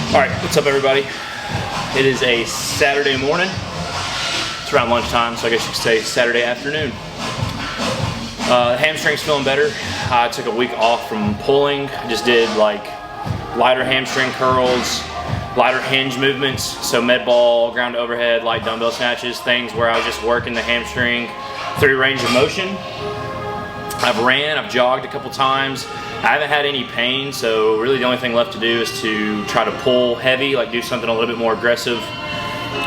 Alright, what's up everybody? It is a Saturday morning. It's around lunchtime, so I guess you could say Saturday afternoon. Hamstring's feeling better. I took a week off from pulling. I just did like lighter hamstring curls, lighter hinge movements, so med ball, ground to overhead, light dumbbell snatches, things where I was just working the hamstring through range of motion. I've jogged a couple times. I haven't had any pain, so really the only thing left to do is to try to pull heavy, like do something a little bit more aggressive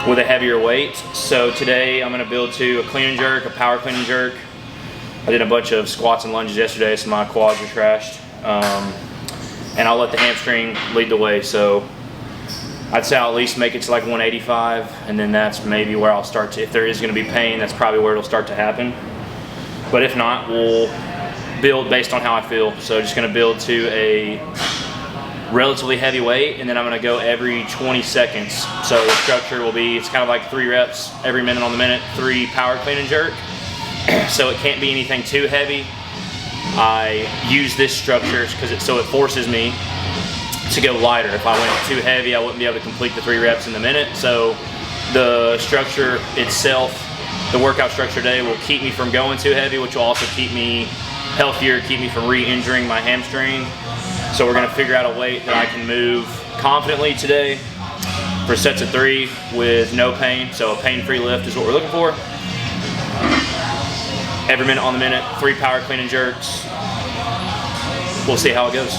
with a heavier weight. So today I'm gonna build to a clean and jerk, a power clean and jerk. I did a bunch of squats and lunges yesterday, so my quads are trashed. And I'll let the hamstring lead the way. So I'd say I'll at least make it to like 185, and then that's maybe where I'll start to, if there is gonna be pain, that's probably where it'll start to happen. But if not, we'll build based on how I feel. So just gonna build to a relatively heavy weight, and then I'm gonna go every 20 seconds. So the structure will be, it's kind of like 3 reps every minute on the minute, 3 power clean and jerk. So it can't be anything too heavy. I use this structure because it forces me to go lighter. If I went too heavy, I wouldn't be able to complete the 3 reps in the minute. So the structure itself, the workout structure today, will keep me from going too heavy, which will also keep me healthier, keep me from re-injuring my hamstring. So we're gonna figure out a weight that I can move confidently today for sets of 3 with no pain. So a pain-free lift is what we're looking for. Every minute on the minute, 3 power clean and jerks. We'll see how it goes.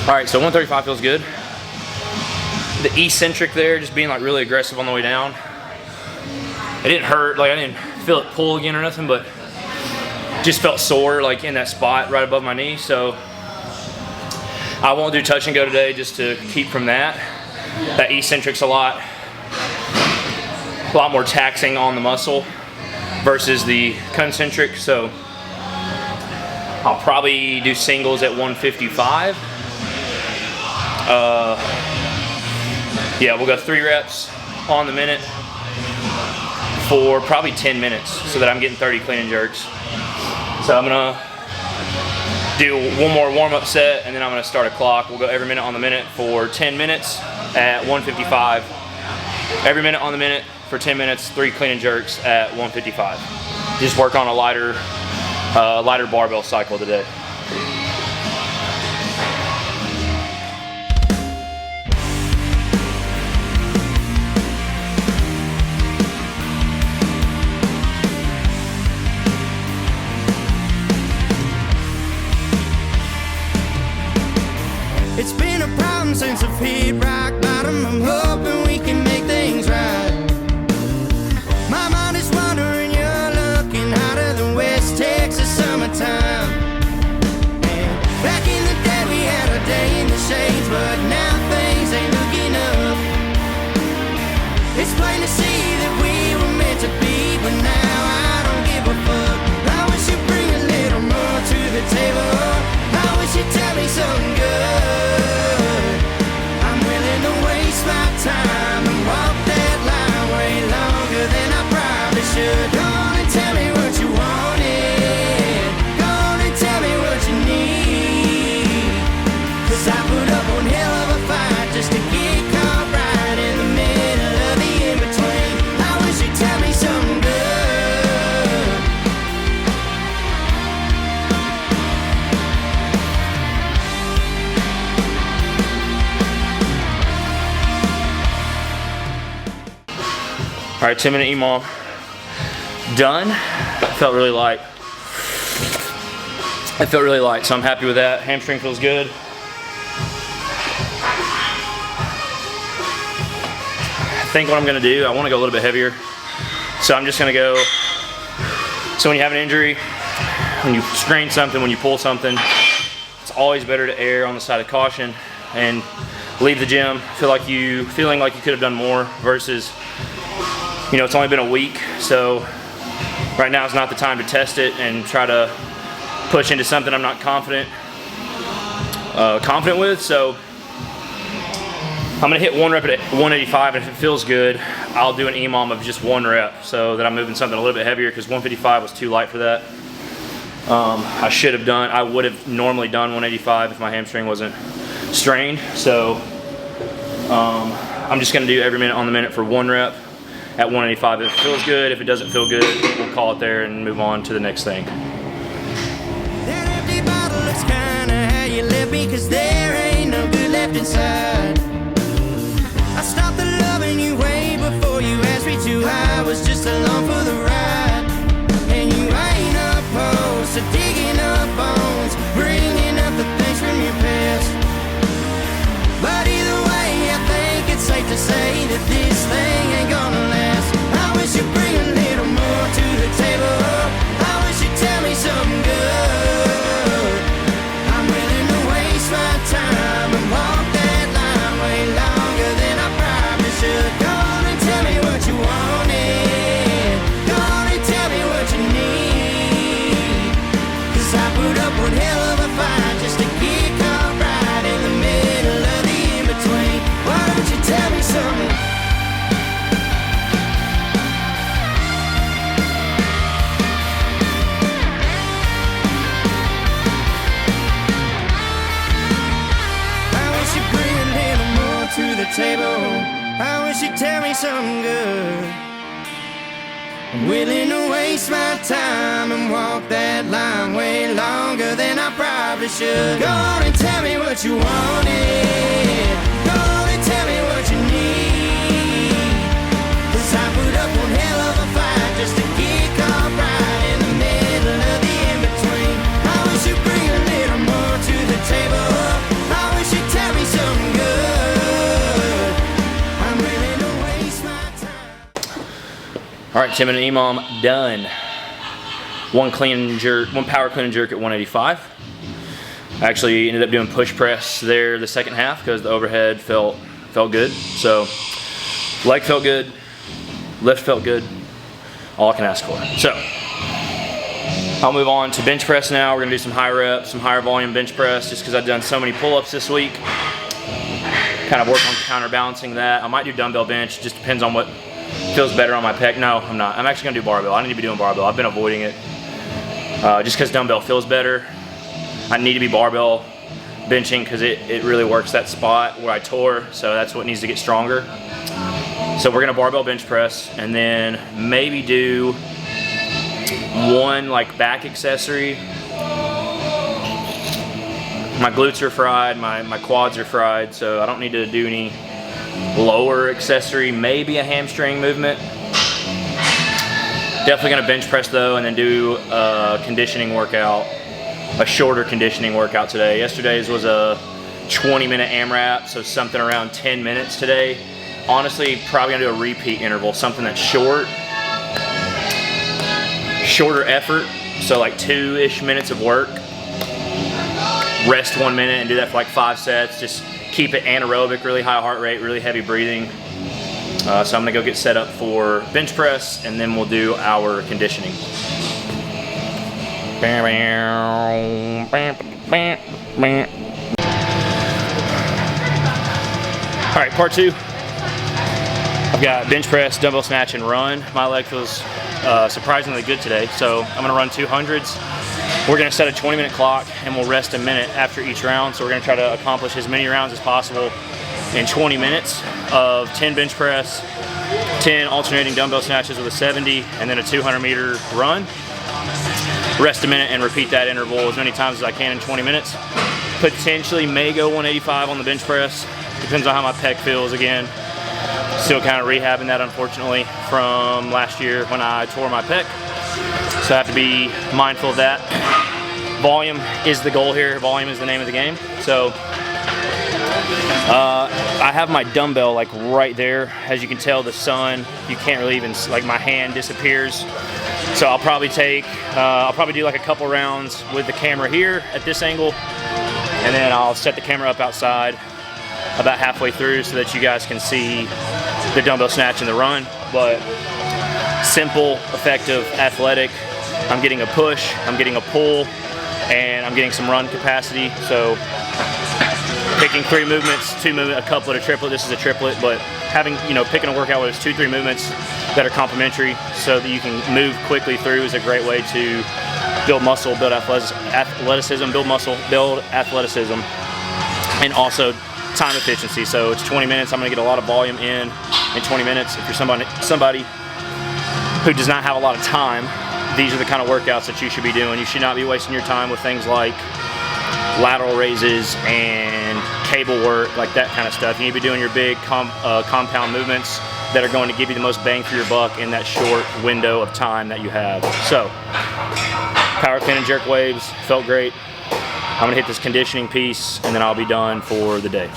All right, so 135 feels good. The eccentric there, just being like really aggressive on the way down. It didn't hurt, like I didn't feel it pull again or nothing, but just felt sore like in that spot right above my knee. So I won't do touch and go today just to keep from that. That eccentric's a lot more taxing on the muscle versus the concentric. So I'll probably do singles at 155. Yeah, we'll go 3 reps on the minute for probably 10 minutes so that I'm getting 30 clean and jerks. So I'm gonna do one more warm-up set, and then I'm gonna start a clock. We'll go every minute on the minute for 10 minutes at 155. Every minute on the minute for 10 minutes, 3 clean and jerks at 155. Just work on a lighter barbell cycle today. It's been a problem since I've hit rock bottom. I'm hoping we can make things right. My mind is wandering, you're looking hotter than West Texas summertime. And back in the day we had a day in the shades, but now things ain't looking up. It's plain to see that we were meant to be, but now I don't give a fuck. I wish you'd bring a little more to the table. I wish you'd tell me something good. Time and walk that line way longer than I probably should. Go on and tell me what you wanted. Go on and tell me what you need. 'Cause I put up one hell of a fight just to get caught right in the middle of the in-between. I wish you'd tell me something good. All right, 10-minute EMOM done. Felt really light. It felt really light, so I'm happy with that. Hamstring feels good. I think what I'm gonna do, I wanna go a little bit heavier. So I'm just gonna go, so when you have an injury, when you strain something, when you pull something, it's always better to err on the side of caution and leave the gym feeling like you could have done more versus, you know, it's only been a week, so right now is not the time to test it and try to push into something I'm not confident with. So I'm gonna hit 1 rep at 185, and if it feels good, I'll do an EMOM of just 1 rep so that I'm moving something a little bit heavier, because 155 was too light for that. I would have normally done 185 if my hamstring wasn't strained. So I'm just gonna do every minute on the minute for 1 rep at 185. If it feels good, if it doesn't feel good, we'll call it there and move on to the next thing. That empty bottle looks kinda how you left me, 'cause there ain't no good left inside. I stopped the loving you way before you asked me to. I was just along for the ride, and you ain't opposed to digging up bones, bringing up the things from your past. But either way, I think it's safe to say that this thing ain't gonna last. I wish you'd bring a little more to the table. I wish you'd tell me something good. I'm willing to waste my time and walk that line way longer than I probably should. Go on and tell me what you wanted. Go on and tell me what you need. 'Cause I put up one hell of a fight just to kick off right in the middle of the in-between. Why don't you tell me something? To the table, I wish you'd tell me something good. I'm willing to waste my time and walk that line way longer than I probably should. Go on and tell me what you wanted. Go on and tell me what you need. 'Cause I put up one hell of a fight just to kick off right in the middle of the in-between. I wish you'd bring a little more to the table. I wish you'd tell me something good. All right, 10-minute EMOM done. One power clean and jerk at 185. I actually ended up doing push press there the second half because the overhead felt good. So leg felt good, lift felt good, all I can ask for. So I'll move on to bench press now. We're gonna do some high reps, some higher volume bench press, just because I've done so many pull-ups this week. Kind of work on counterbalancing that. I might do dumbbell bench, just depends on what feels better on my pec. No, I'm not. I'm actually gonna do barbell. I need to be doing barbell. I've been avoiding it just because dumbbell feels better. I need to be barbell benching because it really works that spot where I tore, so that's what needs to get stronger. So we're gonna barbell bench press and then maybe do one like back accessory. My glutes are fried, my quads are fried, so I don't need to do any lower accessory, maybe a hamstring movement. Definitely gonna bench press though, and then do a conditioning workout, a shorter conditioning workout today. Yesterday's was a 20-minute AMRAP, so something around 10 minutes today. Honestly, probably gonna do a repeat interval, something that's shorter effort, so like 2-ish minutes of work. Rest 1 minute and do that for like 5 sets. Just keep it anaerobic, really high heart rate, really heavy breathing. So I'm gonna go get set up for bench press and then we'll do our conditioning. All right, part 2. I've got bench press, dumbbell snatch, and run. My leg feels surprisingly good today, so I'm gonna run 200s. We're gonna set a 20-minute clock and we'll rest a minute after each round. So we're gonna try to accomplish as many rounds as possible in 20 minutes of 10 bench press, 10 alternating dumbbell snatches with a 70, and then a 200-meter run. Rest a minute and repeat that interval as many times as I can in 20 minutes. Potentially may go 185 on the bench press. Depends on how my pec feels again. Still kind of rehabbing that, unfortunately, from last year when I tore my pec. So I have to be mindful of that. Volume is the goal here. Volume is the name of the game. So I have my dumbbell like right there. As you can tell, the sun, you can't really even, like my hand disappears. So I'll probably do like a couple rounds with the camera here at this angle, and then I'll set the camera up outside about halfway through so that you guys can see the dumbbell snatch and the run. But simple, effective, athletic. I'm getting a push, I'm getting a pull, and I'm getting some run capacity. So picking 3 movements, 2 movements, a couplet, a triplet. This is a triplet, but having, picking a workout where there's 2-3 movements that are complementary so that you can move quickly through is a great way to build muscle, build athleticism, build muscle, build athleticism, and also time efficiency. So it's 20 minutes. I'm going to get a lot of volume in 20 minutes. If you're somebody who does not have a lot of time, these are the kind of workouts that you should be doing. You should not be wasting your time with things like lateral raises and cable work, like that kind of stuff. You need to be doing your big compound movements that are going to give you the most bang for your buck in that short window of time that you have. So, power clean and jerk waves, felt great. I'm gonna hit this conditioning piece and then I'll be done for the day.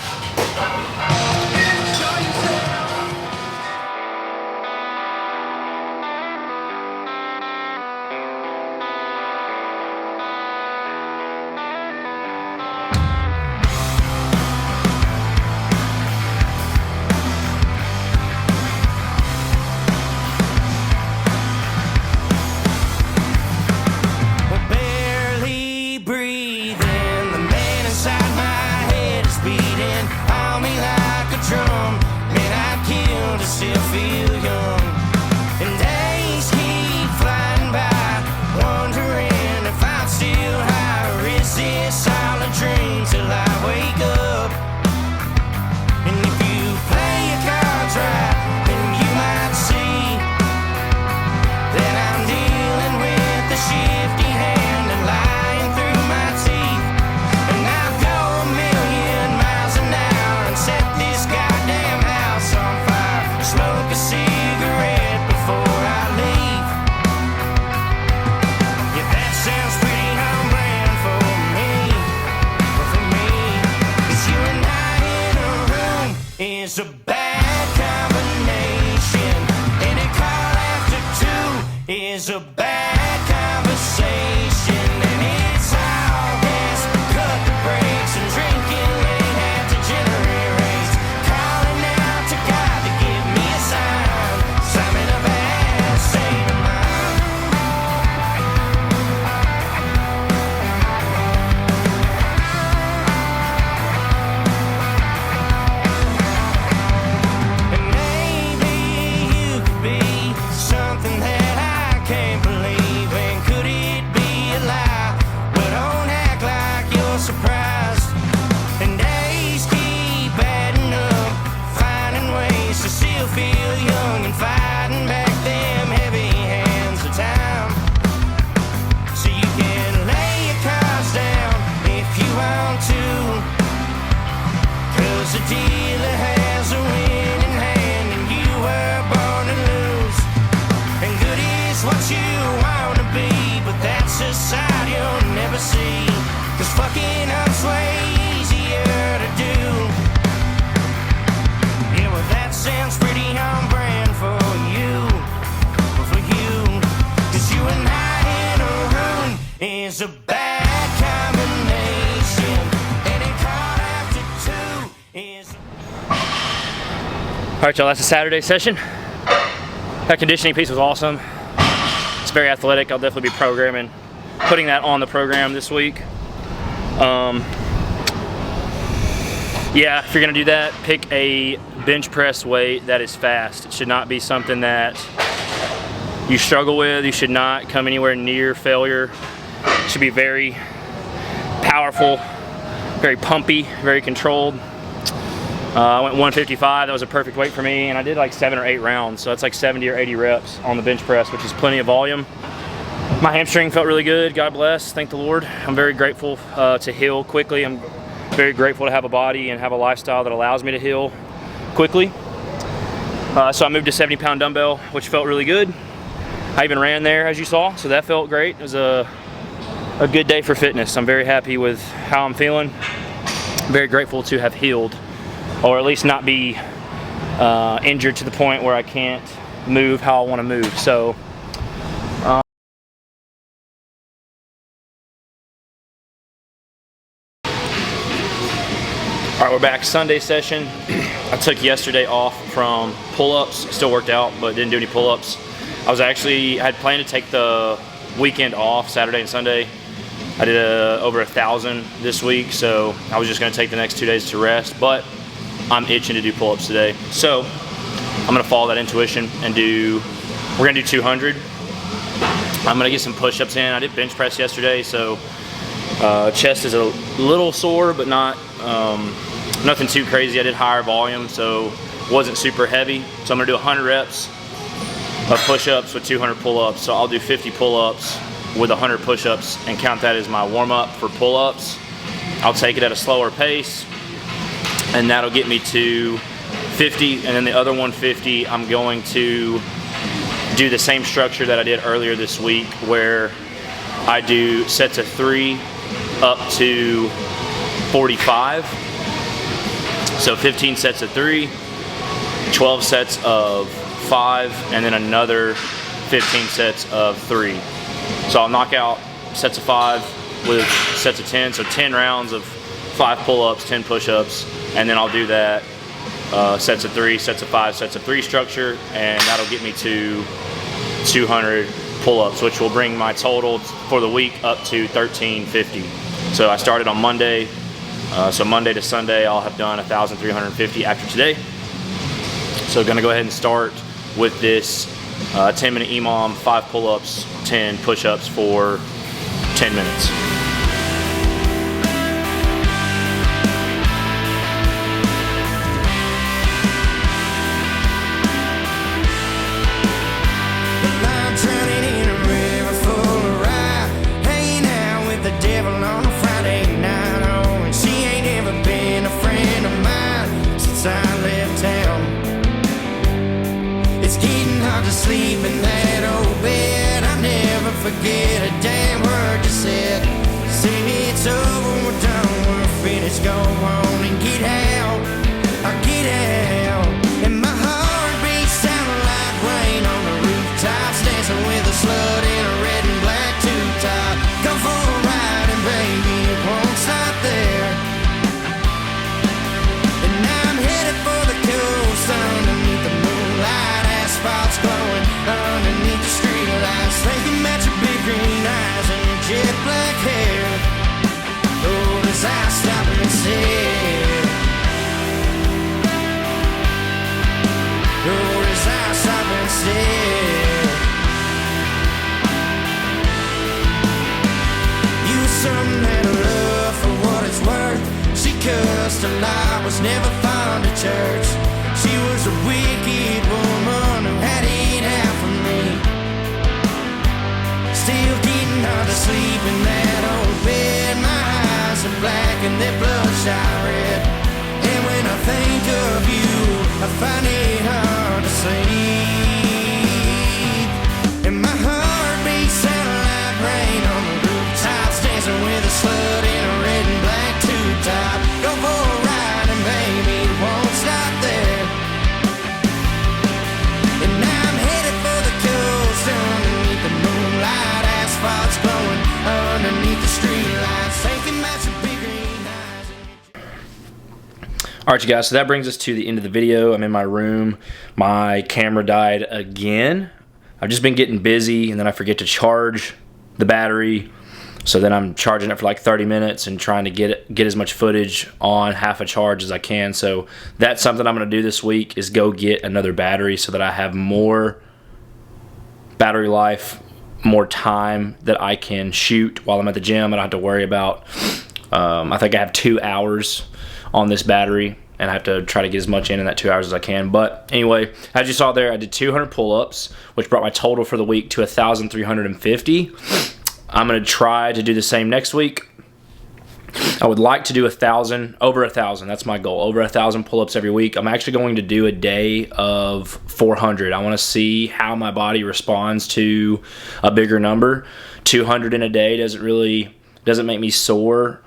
It's a bad combination. Any call after 2 is a bad conversation. And it's all gas, cut the brakes, and drinking late half degenerate race. Calling out to God to give me a sign. Simon of bad state of mind. And maybe you could be something that I can't believe in. Could it be a lie? Well, don't act like you're surprised. And days keep adding up, finding ways to still feel young and fighting back them heavy hands of time. So you can lay your cards down if you want to, 'cause the dealer has a winning hand and you were born to lose. And good is what you want to be, but that's a side you'll never see. 'Cause fucking up's way easier to do. Yeah, well that sounds pretty on brand for you. For you. 'Cause you and I in a room is a bad combination. Any call after 2 is All right, y'all, that's a Saturday session. That conditioning piece was awesome. It's very athletic. I'll definitely be putting that on the program this week. Yeah, if you're gonna do that, pick a bench press weight that is fast. It should not be something that you struggle with. You should not come anywhere near failure. It should be very powerful, very pumpy, very controlled. I went 155, that was a perfect weight for me, and I did like 7 or 8 rounds, so that's like 70 or 80 reps on the bench press, which is plenty of volume. My hamstring felt really good, God bless, thank the Lord. I'm very grateful to heal quickly. I'm very grateful to have a body and have a lifestyle that allows me to heal quickly. So I moved to 70-pound dumbbell, which felt really good. I even ran there, as you saw, so that felt great. It was a good day for fitness. I'm very happy with how I'm feeling. I'm very grateful to have healed, or at least not be injured to the point where I can't move how I want to move. So all right, we're back. Sunday session. I took yesterday off from pull-ups. Still worked out, but didn't do any pull-ups. I I had planned to take the weekend off, Saturday and Sunday. I did over 1,000 this week, so I was just gonna take the next 2 days to rest, but I'm itching to do pull-ups today. So I'm gonna follow that intuition and we're gonna do 200. I'm gonna get some push-ups in. I did bench press yesterday, so chest is a little sore, but not nothing too crazy. I did higher volume, so wasn't super heavy. So I'm gonna do 100 reps of push-ups with 200 pull-ups. So I'll do 50 pull-ups with 100 push-ups and count that as my warm-up for pull-ups. I'll take it at a slower pace, and that'll get me to 50, and then the other 150, I'm going to do the same structure that I did earlier this week, where I do sets of 3 up to 45. So 15 sets of 3, 12 sets of 5, and then another 15 sets of 3. So I'll knock out sets of 5 with sets of 10, so 10 rounds of 5 pull-ups, 10 push-ups, and then I'll do that sets of 3, sets of 5, sets of 3 structure, and that'll get me to 200 pull-ups, which will bring my total for the week up to 1,350. So I started on Monday, so Monday to Sunday I'll have done 1,350 after today. So gonna go ahead and start with this 10-minute EMOM, 5 pull-ups, 10 push-ups for 10 minutes. Sleep in that old bed. I never forget a damn word you said. Say it's over, we're done, we're finished. Go on and get out. I get out. And my heart beats sounding like rain on the rooftops, dancing with a slut in a red and black tube-top. Go for a ride and baby, it won't stop there. And I'm headed for the coast underneath the moonlight. Asphalt's glowing underneath the streetlights, thinking about your big green eyes and your jet black hair. Oh, does I stop and stare? Oh, does I stop and stare? You were something that I love for what it's worth. She cussed a lot, was never fond of church. She was a wicked woman who had it out for me. Still getting hard to sleep in that old bed. My eyes are black and they're bloodshot red. And when I think of you, I find it hard to sleep. And my heart beats sounding like rain on the rooftops, dancing with a slut in a red and black tube-top. Go for a ride and baby, it won't stop there. Asphalt's glowing underneath the streetlights, thinking about your big green eyes. Alright you guys, so that brings us to the end of the video. I'm in my room. My camera died again. I've just been getting busy, and then I forget to charge the battery. So then I'm charging it for like 30 minutes and trying to get as much footage on half a charge as I can. So that's something I'm going to do this week, is go get another battery so that I have more battery life, more time that I can shoot while I'm at the gym. I don't have to worry about, I think I have 2 hours on this battery, and I have to try to get as much in that 2 hours as I can. But anyway, as you saw there, I did 200 pull-ups, which brought my total for the week to 1,350. I'm going to try to do the same next week. I would like to do 1,000, over 1,000. That's my goal, over 1,000 pull-ups every week. I'm actually going to do a day of 400. I want to see how my body responds to a bigger number. 200 in a day doesn't make me sore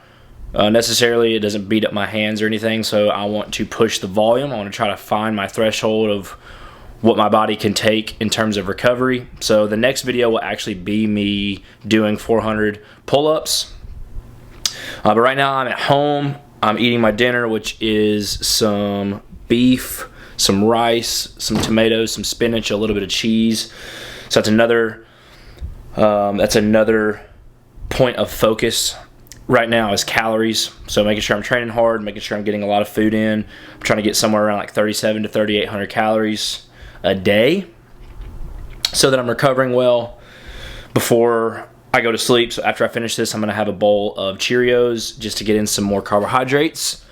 necessarily. It doesn't beat up my hands or anything. So I want to push the volume. I want to try to find my threshold of what my body can take in terms of recovery. So the next video will actually be me doing 400 pull-ups. But right now I'm at home. I'm eating my dinner, which is some beef, some rice, some tomatoes, some spinach, a little bit of cheese, So that's another point of focus right now is calories. So making sure I'm training hard, making sure I'm getting a lot of food in. I'm trying to get somewhere around like 37 to 3,800 calories a day so that I'm recovering well before I go to sleep. So after I finish this, I'm going to have a bowl of Cheerios just to get in some more carbohydrates.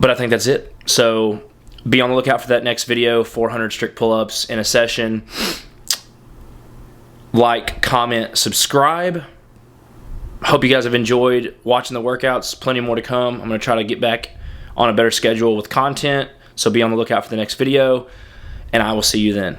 But I think that's it. So be on the lookout for that next video, 400 strict pull-ups in a session. Like, comment, subscribe. Hope you guys have enjoyed watching the workouts. Plenty more to come. I'm going to try to get back on a better schedule with content. So be on the lookout for the next video, and I will see you then.